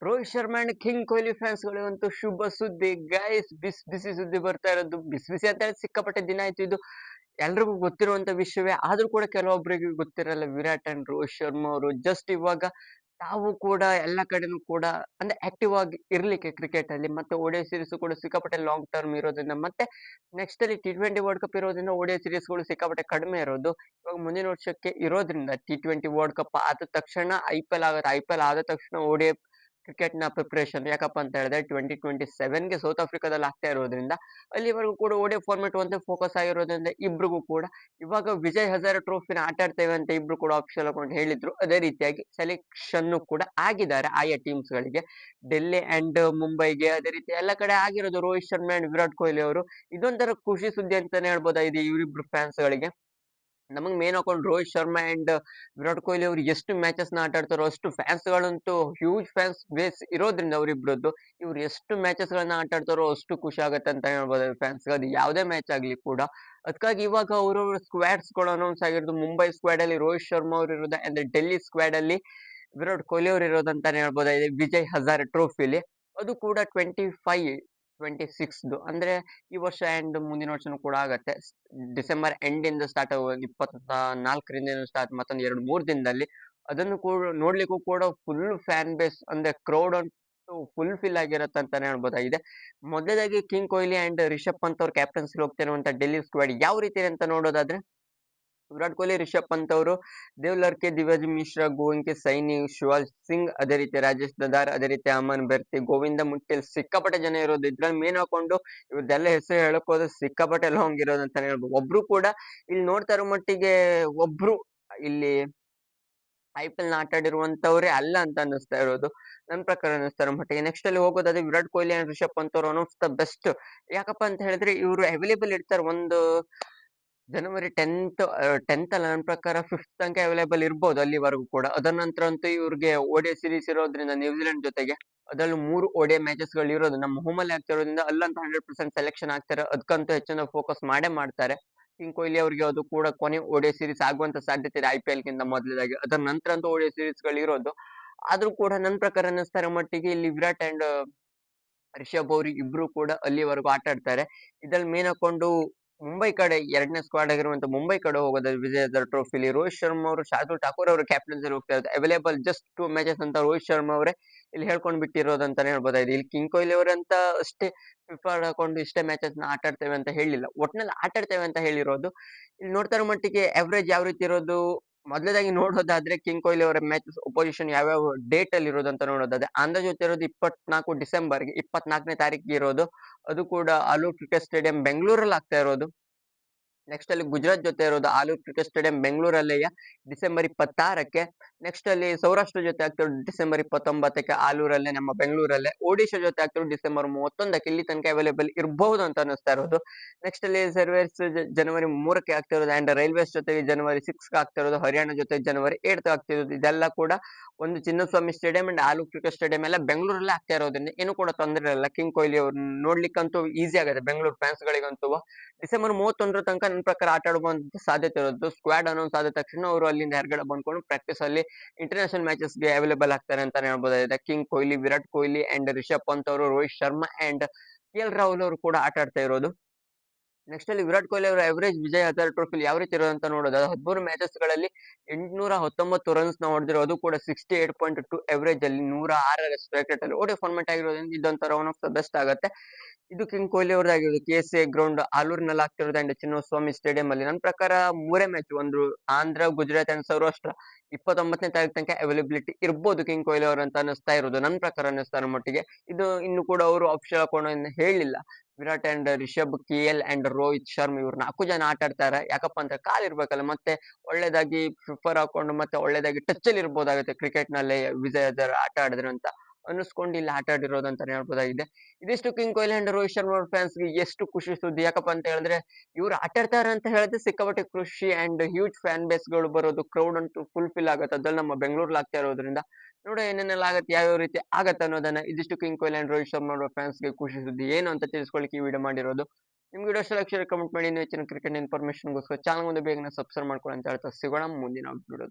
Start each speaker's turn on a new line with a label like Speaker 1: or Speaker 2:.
Speaker 1: Rohit Sharma and king Kohli ಫ್ಯಾನ್ಸ್ಗಳಿಗಂತೂ ಶುಭ ಸುದ್ದಿ guys. ಬಿಸಿ ಸುದ್ದಿ ಬರ್ತಾ ಇರೋದು. ಬಿಸಿ ಬಿಸಿ ಅಂತ ಹೇಳಿ ಸಿಕ್ಕಾಪಟ್ಟೆ ದಿನ ಆಯ್ತು ಇದು. ಎಲ್ರಿಗೂ ಗೊತ್ತಿರುವಂತ ವಿಷಯವೇ ಆದ್ರೂ ಕೂಡ ಕೆಲವೊಬ್ಬರಿಗೆ ಗೊತ್ತಿರಲ್ಲ. ವಿರಾಟ್ ಅಂಡ್ ರೋಹಿತ್ ಶರ್ಮಾ ಅವರು ಜಸ್ಟ್ ಇವಾಗ ತಾವು ಕೂಡ ಎಲ್ಲ ಕಡೆನೂ ಕೂಡ ಅಂದ್ರೆ ಆಕ್ಟಿವ್ ಆಗಿ ಇರ್ಲಿಕ್ಕೆ ಕ್ರಿಕೆಟ್ ಅಲ್ಲಿ, ಮತ್ತೆ ಓಡಿಐ ಸೀರೀಸ್ ಕೂಡ ಸಿಕ್ಕಾಪಟ್ಟೆ ಲಾಂಗ್ ಟರ್ಮ್ ಇರೋದ್ರಿಂದ, ಮತ್ತೆ ನೆಕ್ಸ್ಟ್ ಅಲ್ಲಿ T20 ವರ್ಲ್ಡ್ ಕಪ್ ಇರೋದ್ರಿಂದ ಓಡಿಐ ಸೀರೀಸ್ ಗಳು ಸಿಕ್ಕಾಪಟ್ಟೆ ಕಡಿಮೆ ಇರೋದು. ಇವಾಗ ಮುಂದಿನ ವರ್ಷಕ್ಕೆ ಇರೋದ್ರಿಂದ T20 ವರ್ಲ್ಡ್ ಕಪ್ ಆದ ತಕ್ಷಣ IPL ಆಗುತ್ತೆ. IPL ಆದ ತಕ್ಷಣ ಓಡಿಐ ಕ್ರಿಕೆಟ್ ನ ಪ್ರಿಪರೇಷನ್ ಯಾಕಪ್ಪ ಅಂತ ಹೇಳಿದ್ರೆ 2027ಗೆ ಸೌತ್ ಆಫ್ರಿಕಾದಲ್ಲಿ ಆಗ್ತಾ ಇರೋದ್ರಿಂದ ಅಲ್ಲಿವರೆಗೂ ಕೂಡ ಓಡಿಐ ಫಾರ್ಮೆಟ್ ಒಂದೇ ಫೋಕಸ್ ಆಗಿರೋದ್ರಿಂದ ಇಬ್ರಿಗೂ ಕೂಡ ಇವಾಗ ವಿಜಯ್ ಹಜಾರೆ ಟ್ರೋಫಿನ ಆಟ ಆಡ್ತೇವೆ ಅಂತ ಇಬ್ರು ಕೂಡ ಅಫಿಷಿಯಲ್ ಅಕೌಂಟ್ ಹೇಳಿದ್ರು. ಅದೇ ರೀತಿಯಾಗಿ ಸೆಲೆಕ್ಷನ್ ಕೂಡ ಆಗಿದ್ದಾರೆ ಆಯಾ ಟೀಮ್ಸ್ ಗಳಿಗೆ. ಡೆಲ್ಲಿ ಅಂಡ್ ಮುಂಬೈಗೆ ಅದೇ ರೀತಿ ಎಲ್ಲ ಕಡೆ ಆಗಿರೋದು ರೋಹಿತ್ ಶರ್ಮಾ ಅಂಡ್ ವಿರಾಟ್ ಕೊಹ್ಲಿ ಅವರು. ಇದೊಂಥರ ಖುಷಿ ಸುದ್ದಿ ಅಂತಾನೆ ಹೇಳ್ಬೋದಾಗಿದೆ ಇವರಿಬ್ರು ಫ್ಯಾನ್ಸ್ ಗಳಿಗೆ. ನಮಗ್ ಮೇನ್ ಹಾಕೊಂಡು ರೋಹಿತ್ ಶರ್ಮಾ ಅಂಡ್ ವಿರಾಟ್ ಕೊಹ್ಲಿ ಅವರು ಎಷ್ಟು ಮ್ಯಾಚಸ್ ನ ಆಟ ಆಡ್ತಾರೋ ಅಷ್ಟು ಫ್ಯಾನ್ಸ್ ಗಳಂತೂ ಹ್ಯೂಜ್ ಫ್ಯಾನ್ಸ್ ಬೇಸ್ ಇರೋದ್ರಿಂದ ಅವರಿಬ್ರದ್ದು ಇವ್ರು ಎಷ್ಟು ಮ್ಯಾಚಸ್ ಗಳನ್ನ ಆಟ ಆಡ್ತಾರೋ ಅಷ್ಟು ಖುಷಿ ಆಗತ್ತೆ ಅಂತ ಹೇಳ್ಬೋದು ಫ್ಯಾನ್ಸ್. ಅದು ಯಾವುದೇ ಮ್ಯಾಚ್ ಆಗ್ಲಿ ಕೂಡ. ಅದಕ್ಕಾಗಿ ಇವಾಗ ಅವ್ರವ್ರ ಸ್ಕ್ವಾಡ್ಸ್ ಗಳು ಅನೌನ್ಸ್ ಆಗಿರೋದು. ಮುಂಬೈ ಸ್ಕ್ವಾಡ್ ಅಲ್ಲಿ ರೋಹಿತ್ ಶರ್ಮಾ ಅವರು ಇರೋದು, ಅಂದ್ರೆ ಡೆಲ್ಲಿ ಸ್ಕ್ವಾಡ್ ಅಲ್ಲಿ ವಿರಾಟ್ ಕೊಹ್ಲಿ ಅವರು ಇರೋದಂತಾನೆ ಹೇಳ್ಬೋದಾಗಿದೆ ವಿಜಯ್ ಹಜಾರೆ ಟ್ರೋಫಿಲಿ. ಅದು ಕೂಡ 26 ಅಂದ್ರೆ ಈ ವರ್ಷ ಅಂಡ್ ಮುಂದಿನ ವರ್ಷನೂ ಕೂಡ ಆಗತ್ತೆ. ಡಿಸೆಂಬರ್ ಎಂಡ್ ಇಂದ ಸ್ಟಾರ್ಟ್ ಆಗುವಾಗ 24ರಿಂದ ಸ್ಟಾರ್ಟ್ ಮತ್ತೊಂದು 2-3 ದಿನದಲ್ಲಿ ಅದನ್ನು ಕೂಡ ನೋಡ್ಲಿಕ್ಕೂ ಕೂಡ ಫುಲ್ ಫ್ಯಾನ್ ಬೇಸ್ ಅಂದ್ರೆ ಕ್ರೌಡ್ ಅಂತೂ ಫುಲ್ ಫಿಲ್ ಆಗಿರತ್ತೆ ಅಂತಾನೆ ಹೇಳ್ಬೋದಾಗಿದೆ. ಮೊದಲಾಗಿ ಕಿಂಗ್ ಕೊಹ್ಲಿ ಅಂಡ್ ರಿಷಬ್ ಪಂತ್ ಅವ್ರ ಕ್ಯಾಪ್ಟನ್ಸಿ ಹೋಗ್ತಿರುವಂತ ಡೆಲ್ಲಿ ಸ್ಕ್ವಾಡ್ ಯಾವ ರೀತಿ ಅಂತ ನೋಡೋದಾದ್ರೆ, ವಿರಾಟ್ ಕೊಹ್ಲಿ, ರಿಷಬ್ ಪಂತ್ ಅವರು, ದೇವ್ಲರ್ಕೆ, ದಿವ್ಯಜ್ ಮಿಶ್ರಾ, ಗೋವಿಂಕೆ ಸೈನಿ, ಶಿವರಾಜ್ ಸಿಂಗ್, ಅದೇ ರೀತಿ ರಾಜೇಶ್ ದದಾರ್, ಅದೇ ರೀತಿ ಅಮನ್ ಬೆರ್ತಿ, ಗೋವಿಂದ ಮುಟ್ಟಿಲ್ ಸಿಕ್ಕಾಪಟ್ಟೆ ಜನ ಇರೋದು. ಇದ್ರಲ್ಲಿ ಮೇನ್ ಹಾಕೊಂಡು ಇವ್ರದ್ದೆಲ್ಲ ಹೆಸರು ಹೇಳಕ್ ಹೋದ್ರೆ ಸಿಕ್ಕಾಪಟ್ಟೆ ಲಾಂಗ್ ಇರೋದು ಅಂತಾನೆ ಹೇಳ್ಬೋದು. ಒಬ್ರು ಕೂಡ ಇಲ್ಲಿ ನೋಡ್ತಾ ಇರೋ ಮಟ್ಟಿಗೆ ಒಬ್ರು ಇಲ್ಲಿ IPL ನ ಆಟ ಆಡಿರುವಂತವ್ರೆ ಅಲ್ಲ ಅಂತ ಅನ್ನಿಸ್ತಾ ಇರೋದು ನನ್ನ ಪ್ರಕಾರ ಅನ್ನಿಸ್ತಾ ಇರೋ ಮಟ್ಟಿಗೆ. ನೆಕ್ಸ್ಟ್ ಅಲ್ಲಿ ಹೋಗೋದಾದ್ರೆ ವಿರಾಟ್ ಕೊಹ್ಲಿ ಅಂಡ್ ರಿಷಬ್ ಪಂತ್ ಅವರು ಒನ್ ಆಫ್ ದ ಬೆಸ್ಟ್. ಯಾಕಪ್ಪ ಅಂತ ಹೇಳಿದ್ರೆ ಇವರು ಅವೈಲೇಬಲ್ ಇರ್ತಾರೆ ಒಂದು ಜನವರಿ 10th ಅಲ್ಲ, ನನ್ನ ಪ್ರಕಾರ 5th ತನಕ ಅವೈಲೇಬಲ್ ಇರ್ಬೋದು ಅಲ್ಲಿವರೆಗೂ ಕೂಡ. ಅದರ ನಂತರ ಅಂತೂ ಇವ್ರಿಗೆ ಓಡಿಐ ಸೀರೀಸ್ ಇರೋದ್ರಿಂದ ನ್ಯೂಜಿಲೆಂಡ್ ಜೊತೆಗೆ ಅದರಲ್ಲಿ 3 ಓಡಿಐ ಮ್ಯಾಚಸ್ ಗಳು ಇರೋದು ನಮ್ಮ ಹೋಮ್ ಅಲ್ಲಿ ಆಗ್ತಿರೋದ್ರಿಂದ ಅಲ್ಲಂತ 100% ಸೆಲೆಕ್ಷನ್ ಆಗ್ತಾರೆ. ಅದಕ್ಕಂತೂ ಹೆಚ್ಚಿನ ಫೋಕಸ್ ಮಾಡೇ ಮಾಡ್ತಾರೆ. ಕಿಂಗ್ ಕೊಹ್ಲಿ ಅವರಿಗೆ ಅದು ಕೂಡ ಕೊನೆ ಓಡಿಐ ಸೀರೀಸ್ ಆಗುವಂತ ಸಾಧ್ಯತೆ ಇದೆ IPL ಗಿಂತ ಮೊದಲಾಗಿ. ಅದರ ನಂತರ ಅಂತೂ ಓಡಿಐ ಸೀರೀಸ್ ಗಳು ಇರೋದು. ಆದ್ರೂ ಕೂಡ ನನ್ನ ಪ್ರಕಾರ ಅನ್ನಿಸ್ತಾ ಇರೋ ಮಟ್ಟಿಗೆ ಇಲ್ಲಿ ವಿರಾಟ್ ಅಂಡ್ ರಿಷಬ್ ಅವರು ಇಬ್ರು ಕೂಡ ಅಲ್ಲಿವರೆಗೂ ಆಟ ಆಡ್ತಾರೆ. ಇದ್ರಲ್ಲಿ ಮೇನ್ ಹಾಕೊಂಡು ಮುಂಬೈ ಕಡೆ ಎರಡನೇ ಸ್ಕ್ವಾಡ್ ಆಗಿರುವಂತ ಮುಂಬೈ ಕಡೆ ಹೋಗೋದು ವಿಜಯ್ ಹಜಾರೆ ಟ್ರೋಫಿಲಿ ರೋಹಿತ್ ಶರ್ಮಾ ಅವರು, ಶಾರ್ದುಲ್ ಠಾಕೂರ್ ಅವರು ಕ್ಯಾಪ್ಟನ್ಸಿ ಹೋಗ್ತಾ ಇದ್ದಾರೆ. ಅವೈಲೇಬಲ್ ಜಸ್ಟ್ 2 ಮ್ಯಾಚಸ್ ಅಂತ ರೋಹಿತ್ ಶರ್ಮಾ ಅವರೇ ಇಲ್ಲಿ ಹೇಳ್ಕೊಂಡ್ ಬಿಟ್ಟಿರೋದು ಅಂತಾನೆ ಹೇಳ್ಬೋದಾಗಿದೆ. ಇಲ್ಲಿ ಕಿಂಗ್ ಕೊಹ್ಲಿ ಅವರಂತ ಅಷ್ಟೇ ಫಿಫಾ ಹಾಕೊಂಡು ಇಷ್ಟೇ ಮ್ಯಾಚಸ್ ನ ಆಟ ಆಡ್ತೇವೆ ಅಂತ ಹೇಳಿಲ್ಲ, ಒಟ್ನಲ್ಲಿ ಆಟ ಆಡ್ತೇವೆ ಅಂತ ಹೇಳಿರೋದು. ಇಲ್ಲಿ ನೋಡ್ತಾ ಇರೋ ಮಟ್ಟಿಗೆ ಅವರೇಜ್ ಯಾವ ರೀತಿ ಇರೋದು ಮೊದಲದಾಗಿ ನೋಡೋದಾದ್ರೆ ಕಿಂಗ್ ಕೊಹ್ಲಿ ಅವರ ಮ್ಯಾಚಸ್ ಅಪೋಸಿಷನ್ ಯಾವ್ಯಾವ ಡೇಟ್ ಅಲ್ಲಿ ಇರೋದು ಅಂತ ನೋಡೋದಾದ್ರೆ ಅಂದಾಜ್ ಜೊತೆ ಇರೋದು 24 ಡಿಸೆಂಬರ್ಗೆ 24ನೇ ತಾರೀಕಿಗೆ ಇರೋದು. ಅದು ಕೂಡ ಆಲೂರ್ ಕ್ರಿಕೆಟ್ ಸ್ಟೇಡಿಯಂ ಬೆಂಗಳೂರಲ್ಲಿ ಆಗ್ತಾ ಇರೋದು. ನೆಕ್ಸ್ಟ್ ಅಲ್ಲಿ ಗುಜರಾತ್ ಜೊತೆ ಇರೋದು ಆಲೂರ್ ಕ್ರಿಕೆಟ್ ಸ್ಟೇಡಿಯಂ ಬೆಂಗಳೂರಲ್ಲಿಯ ಡಿಸೆಂಬರ್ 26ಕ್ಕೆ. ನೆಕ್ಸ್ಟ್ ಅಲ್ಲಿ ಸೌರಾಷ್ಟ್ರ ಜೊತೆ ಆಗ್ತಿರೋದು ಡಿಸೆಂಬರ್ 29ಕ್ಕೆ ಆಲೂರಲ್ಲೇ ನಮ್ಮ ಬೆಂಗಳೂರಲ್ಲೇ. ಒಡಿಶಾ ಜೊತೆ ಆಗ್ತಿರೋದು ಡಿಸೆಂಬರ್ 31ಕ್ಕೆ. ಇಲ್ಲಿ ತನಕ ಅವೈಲೇಬಲ್ ಇರಬಹುದು ಅಂತ ಅನಿಸ್ತಾ ಇರೋದು. ನೆಕ್ಸ್ಟ್ ಅಲ್ಲಿ ಸರ್ವೇರ್ಸ್ ಜನವರಿ 3ಕ್ಕೆ ಆಗ್ತಿರೋದು ಅಂಡ್ ರೈಲ್ವೇಸ್ ಜೊತೆಗೆ ಜನವರಿ 6ಕ್ಕೆ ಆಗ್ತಿರೋದು. ಹರಿಯಾಣ ಜೊತೆ ಜನವರಿ 8th ಆಗ್ತಿರೋದು. ಇದೆಲ್ಲ ಕೂಡ ಒಂದು Chinnaswamy stadium and Alur cricket stadium ಎಲ್ಲ ಬೆಂಗಳೂರಲ್ಲೇ ಆಗ್ತಾ ಇರೋದ್ರಿಂದ ಏನು ಕೂಡ ತೊಂದರೆ ಇಲ್ಲ. ಕಿಂಗ್ ಕೊಹ್ಲಿ ಅವ್ರು ನೋಡ್ಲಿಕ್ಕಂತೂ ಈಸಿ ಆಗುತ್ತೆ ಬೆಂಗಳೂರು ಫ್ಯಾನ್ಸ್ ಗಳಿಗಂತೂ. ಡಿಸೆಂಬರ್ 31 ತನಕ ನನ್ನ ಪ್ರಕಾರ ಆಟ ಆಡುವಂತ ಸಾಧ್ಯತೆ ಇರೋದು. ಸ್ಕ್ವಾಡ್ ಅನೌನ್ಸ್ ಆದ ತಕ್ಷಣ ಅವರು ಅಲ್ಲಿಂದ ಹೊರಗಡೆ ಬಂದ್ಕೊಂಡು ಪ್ರಾಕ್ಟೀಸ್ ಅಲ್ಲಿ ಇಂಟರ್ನ್ಯಾಷನಲ್ ಮ್ಯಾಚಸ್ ಗೆ ಅವೈಲೇಬಲ್ ಆಗ್ತಾರೆ ಅಂತಾನೆ ಹೇಳ್ಬೋದಾಗಿದೆ. ಕಿಂಗ್ ಕೊಹ್ಲಿ, ವಿರಾಟ್ ಕೊಹ್ಲಿ ಅಂಡ್ ರಿಷಬ್ ಪಂತ್ ಅವರು, ರೋಹಿತ್ ಶರ್ಮಾ ಅಂಡ್ KL ರಾಹುಲ್ ಅವರು ಕೂಡ ಆಟ ಆಡ್ತಾ ಇರೋದು. ನೆಕ್ಸ್ಟ್ ಅಲ್ಲಿ ವಿರಾಟ್ ಕೊಹ್ಲಿ ಅವರ ಅವರೇಜ್ ವಿಜಯ್ ಹಜಾರೆ ಟ್ರೋಫಿಲಿ ಯಾವ ರೀತಿ ಇರೋದು ಅಂತ ನೋಡೋದು, 13 ಮ್ಯಾಚಸ್ ಗಳಲ್ಲಿ 819 ರನ್ಸ್ ನ ಹೊಡೆದಿರೋ, ಅದು ಕೂಡ 68.2 ಅವರೇಜ್ ಅಲ್ಲಿ 106 ಸ್ಟ್ರೈಕ್ ರೇಟ್ ಅಲ್ಲಿ ಓಡಿ ಫಾರ್ಮೆಟ್ ಆಗಿರೋದ್ರಿಂದ ಇದೊಂಥರ ಒನ್ ಆಫ್ ದ ಬೆಸ್ಟ್ ಆಗುತ್ತೆ. ಇದು ಕಿಂಗ್ ಕೊಹ್ಲಿ ಅವ್ರದ್ದಾಗಿರೋದು. KCA ಗ್ರೌಂಡ್ ಆಲೂರಿನಲ್ಲಿ ಆಗ್ತಿರೋದು ಅಂಡ್ ಚಿನ್ನಸ್ವಾಮಿ ಸ್ಟೇಡಿಯಂ ಅಲ್ಲಿ. ನನ್ನ ಪ್ರಕಾರ ಮೂರೇ ಮ್ಯಾಚ್, ಒಂದು ಆಂಧ್ರ, ಗುಜರಾತ್ ಅಂಡ್ ಸೌರಾಷ್ಟ್ರ 29ನೇ ತಾರೀಕು ತನಕ ಅವೈಲಬಿಲಿಟಿ ಇರ್ಬೋದು ಕಿಂಗ್ ಕೊಹ್ಲಿ ಅವರು ಅಂತ ಅನಿಸ್ತಾ ಇರೋದು ನನ್ನ ಪ್ರಕಾರ ಅನ್ನಿಸ್ತಾ ಇರೋ ಮಟ್ಟಿಗೆ. ಇದು ಇನ್ನು ಕೂಡ ಅವರು ಅಫಿಷಿಯಲ್ ಹಾಕೊಂಡು ಹೇಳಿಲ್ಲ. Virat and Rishabh, KL and Rohit Sharma ಇವ್ರು 4 ಜನ ಆಟ ಆಡ್ತಾರೆ. ಯಾಕಪ್ಪ ಅಂದ್ರೆ ಕಾಲ್ ಇರ್ಬೇಕಲ್ಲ, ಮತ್ತೆ ಒಳ್ಳೇದಾಗಿ ಪ್ರಿಫರ್ ಹಾಕೊಂಡು ಮತ್ತೆ ಒಳ್ಳೇದಾಗಿ ಟಚ್ ಅಲ್ಲಿ ಇರ್ಬೋದಾಗುತ್ತೆ ಕ್ರಿಕೆಟ್ ನಲ್ಲಿ ವಿಜಯ್ ಹಜಾರೆ ಆಟ ಆಡಿದ್ರೆ ಅಂತ ಅನ್ನಿಸ್ಕೊಂಡು ಇಲ್ಲಿ ಆಟ ಆಡಿರೋದು ಅಂತಾನೆ ಹೇಳ್ಬೋದಾಗಿದೆ. ಇದಿಷ್ಟು king Kohli and Rohit Sharma fans ಗೆ ಎಷ್ಟು ಖುಷಿ ಸುದ್ದಿ. ಯಾಕಪ್ಪ ಅಂತ ಹೇಳಿದ್ರೆ ಇವ್ರು ಆಟ ಆಡ್ತಾರೆ ಅಂತ ಹೇಳಿದ್ರೆ ಸಿಕ್ಕಾಪಟ್ಟೆ ಖುಷಿ ಅಂಡ್ ಹ್ಯೂಜ್ ಫ್ಯಾನ್ ಬೇಸ್ ಗಳು ಬರೋದು. ಕ್ರೌಡ್ ಅಂತೂ ಫುಲ್ ಫಿಲ್ ಆಗುತ್ತೆ. ಅದ್ರಲ್ಲಿ ನಮ್ಮ ಬೆಂಗಳೂರಲ್ಲಿ ಆಗ್ತಾ ಇರೋದ್ರಿಂದ ನೋಡೋ ಏನೇನೆಲ್ಲ ಆಗತ್ತೆ, ಯಾವ್ಯಾವ ರೀತಿ ಆಗತ್ತೆ ಅನ್ನೋದನ್ನ. ಇದಿಷ್ಟು king Kohli and Rohit Sharma fans ಗೆ ಖುಷಿ ಸುದ್ದಿ ಏನು ಅಂತ ತಿಳಿಸ್ಕೊಳ್ಳಿಕ್ಕೆ ಈ ವಿಡಿಯೋ ಮಾಡಿರೋದು. ನಿಮ್ಗೆ ವಿಡಿಯೋ ಇಷ್ಟ ಕಮೆಂಟ್ ಮಾಡಿ. ಇನ್ನೂ ಹೆಚ್ಚಿನ ಕ್ರಿಕೆಟ್ ಇನ್ಫಾರ್ಮೇಶನ್ ಗೋಸ್ಕರ ಚಾನಲ್ ಮುಂದೆ ಬೇಗನೆ ಸಬ್ಸ್ಕ್ರೈಬ್ ಮಾಡ್ಕೊಳ್ಳಿ ಅಂತ ಹೇಳ್ತಾ ಸಿಗೋಣ ಮುಂದಿನ ವಿಡಿಯೋ.